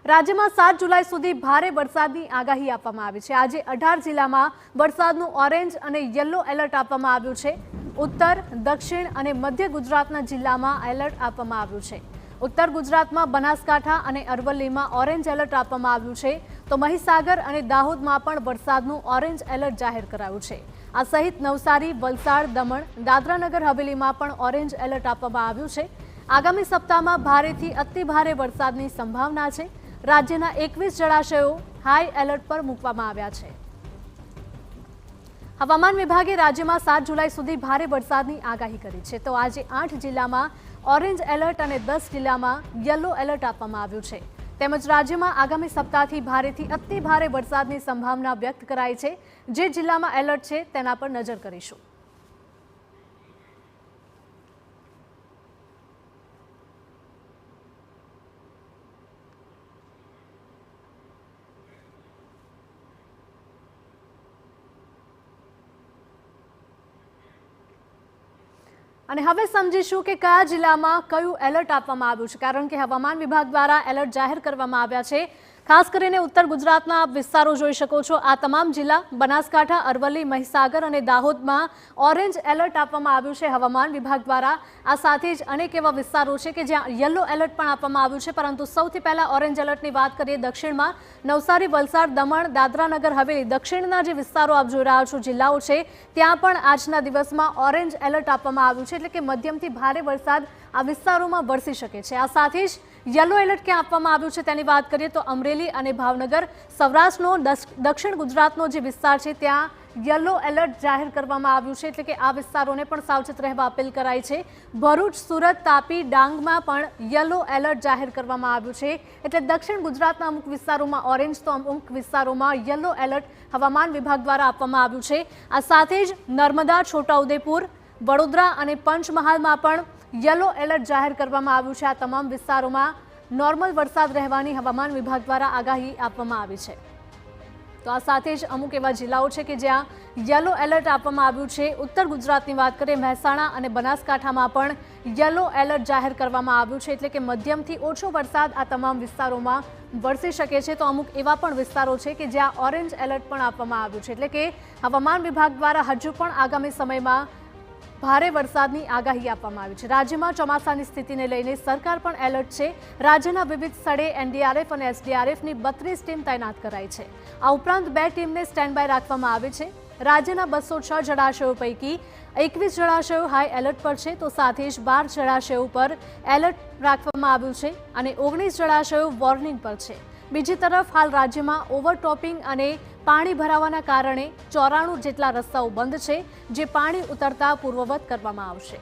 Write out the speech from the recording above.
રાજ્યમાં 7 જુલાઈ સુધી ભારે વરસાદની આગાહી આપવામાં આવી છે। આજે 18 જિલ્લામાં વરસાદનું ઓરેન્જ અને યલો એલર્ટ આપવામાં આવ્યું છે। ઉત્તર, દક્ષિણ અને મધ્ય ગુજરાતના જિલ્લામાં એલર્ટ આપવામાં આવ્યું છે। ઉત્તર ગુજરાતમાં બનાસકાંઠા અને અરવલ્લીમાં ઓરેન્જ એલર્ટ આપવામાં આવ્યું છે, તો મહીસાગર અને દાહોદમાં પણ વરસાદનું ઓરેન્જ એલર્ટ જાહેર કરાયું છે। આ સહિત નવસારી, વલસાડ, દમણ, દાદરાનગર હવેલીમાં પણ ઓરેન્જ એલર્ટ આપવામાં આવ્યું છે। આગામી સપ્તાહમાં ભારેથી અતિ ભારે વરસાદની સંભાવના છે। રાજ્યના 21 જળાશયો હાઈ એલર્ટ પર મૂકવામાં આવ્યા છે। હવામાન વિભાગે રાજ્યમાં 7 જુલાઈ સુધી ભારે વરસાદની આગાહી કરી છે, તો આજે 8 જિલ્લામાં ઓરેન્જ એલર્ટ અને 10 જિલ્લામાં યલો એલર્ટ આપવામાં આવ્યું છે। તેમજ રાજ્યમાં આગામી સપ્તાહથી ભારેથી અતિ ભારે વરસાદની સંભાવના વ્યક્ત કરાઈ છે। જે જિલ્લામાં એલર્ટ છે તેના પર નજર કરીશું। અને હવે સમજીશું કે કયા જિલ્લામાં કયું એલર્ટ આપવામાં આવ્યું છે, કારણ કે હવામાન વિભાગ દ્વારા એલર્ટ જાહેર કરવામાં આવ્યા છે। ખાસ કરીને ઉત્તર ગુજરાતના વિસ્તારો જોઈ શકો છો। આ તમામ જિલ્લા બનાસકાંઠા, અરવલ્લી, મહીસાગર અને દાહોદમાં ઓરેન્જ એલર્ટ આપવામાં આવ્યું છે હવામાન વિભાગ દ્વારા। આ સાથે જ અનેક એવા વિસ્તારો છે કે જ્યાં યલો એલર્ટ પણ આપવામાં આવ્યું છે, પરંતુ સૌથી પહેલા ઓરેન્જ એલર્ટની વાત કરીએ દક્ષિણમાં નવસારી, વલસાડ, દમણ, દાદરાનગર હવેલી, દક્ષિણના જે વિસ્તારો આપ જોઈ રહ્યા છો જિલ્લાઓ છે, ત્યાં પણ આજના દિવસમાં ઓરેન્જ એલર્ટ આપવામાં આવ્યું છે, એટલે કે મધ્યમથી ભારે વરસાદ આ વિસ્તારોમાં વરસી શકે છે। આ સાથે જ યલો એલર્ટ ક્યાં આપવામાં આવ્યું છે તેની વાત કરીએ તો અમરેલી અને ભાવનગર, સૌરાષ્ટ્રનો દક્ષિણ ગુજરાતનો જે વિસ્તાર છે ત્યાં યલો એલર્ટ જાહેર કરવામાં આવ્યું છે, એટલે કે આ વિસ્તારોને પણ સાવચેત રહેવા અપીલ કરાઈ છે। ભરૂચ, સુરત, તાપી, ડાંગમાં પણ યલો એલર્ટ જાહેર કરવામાં આવ્યું છે, એટલે દક્ષિણ ગુજરાતના અમુક વિસ્તારોમાં ઓરેન્જ તો અમુક વિસ્તારોમાં યલો એલર્ટ હવામાન વિભાગ દ્વારા આપવામાં આવ્યું છે। આ સાથે જ નર્મદા, છોટાઉદેપુર, વડોદરા અને પંચમહાલમાં પણ યલો એલર્ટ જાહેર કરવામાં આવ્યું છે। આ તમામ વિસ્તારોમાં નોર્મલ વરસાદ રહેવાની હવામાન વિભાગ દ્વારા આગાહી આપવામાં આવી છે। તો આ સાથે જ અમુક એવા જિલ્લાઓ છે કે જ્યાં યલો એલર્ટ આપવામાં આવ્યું છે। ઉત્તર ગુજરાતની વાત કરીએ મહેસાણા અને બનાસકાંઠામાં પણ યલો એલર્ટ જાહેર કરવામાં આવ્યું છે, એટલે કે મધ્યમથી ઓછો વરસાદ આ તમામ વિસ્તારોમાં વરસી શકે છે। તો અમુક એવા પણ વિસ્તારો છે કે જ્યાં ઓરેન્જ એલર્ટ પણ આપવામાં આવ્યું છે, એટલે કે હવામાન વિભાગ દ્વારા હજુ પણ આગામી સમયમાં ભારે વરસાદની આગાહી આપવામાં આવી છે। રાજ્યમાં ચોમાસાની સ્થિતિને લઈને સરકાર પણ એલર્ટ છે। રાજ્યના વિવિધ સ્થળે એનડીઆરએફ અને એસડીઆરએફની 32 ટીમ તૈનાત કરાઈ છે। આ ઉપરાંત 2 ટીમને સ્ટેન્ડ બાય રાખવામાં આવી છે। રાજ્યના 206 જળાશયો પૈકી 21 જળાશયો હાઈ એલર્ટ પર છે, તો સાથે જ 12 જળાશયો પર એલર્ટ રાખવામાં આવ્યું છે અને 19 જળાશયો વોર્નિંગ પર છે। બીજી તરફ હાલ રાજ્યમાં ઓવરટોપિંગ અને પાણી ભરાવાના કારણે 94 જેટલા રસ્તાઓ બંધ છે, જે પાણી ઉતરતા પૂર્વવત કરવામાં આવશે।